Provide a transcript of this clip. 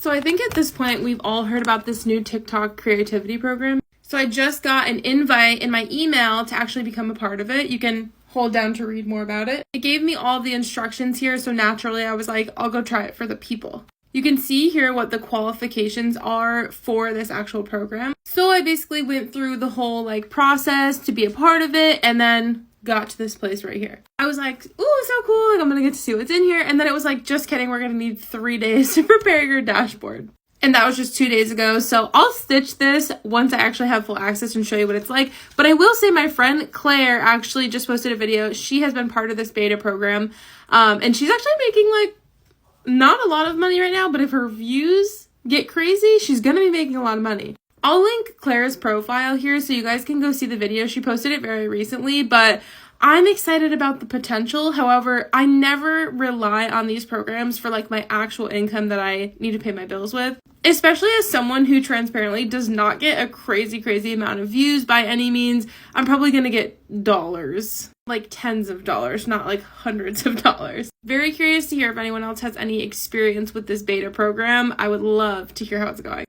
So I think at this point we've all heard about this new TikTok creativity program. So I just got an invite in my email to actually become a part of it. You can hold down to read more about it. It gave me all the instructions here, so naturally I was like, I'll go try it for the people. You can see here what the qualifications are for this actual program. So I basically went through the whole process to be a part of it, and then got to this place right here. I was like, ooh, so cool, I'm gonna get to see what's in here. And then it was like, just kidding, we're gonna need 3 days to prepare your dashboard. And that was just 2 days ago. So I'll stitch this once I actually have full access and show you what it's like. But I will say my friend Claire actually just posted a video. She has been part of this beta program. And she's actually making not a lot of money right now, but if her views get crazy, she's gonna be making a lot of money. I'll link Claire's profile here so you guys can go see the video. She posted it very recently, but I'm excited about the potential. However, I never rely on these programs for my actual income that I need to pay my bills with. Especially as someone who transparently does not get a crazy amount of views by any means. I'm probably gonna get dollars, tens of dollars, not hundreds of dollars. Very curious to hear if anyone else has any experience with this beta program. I would love to hear how it's going.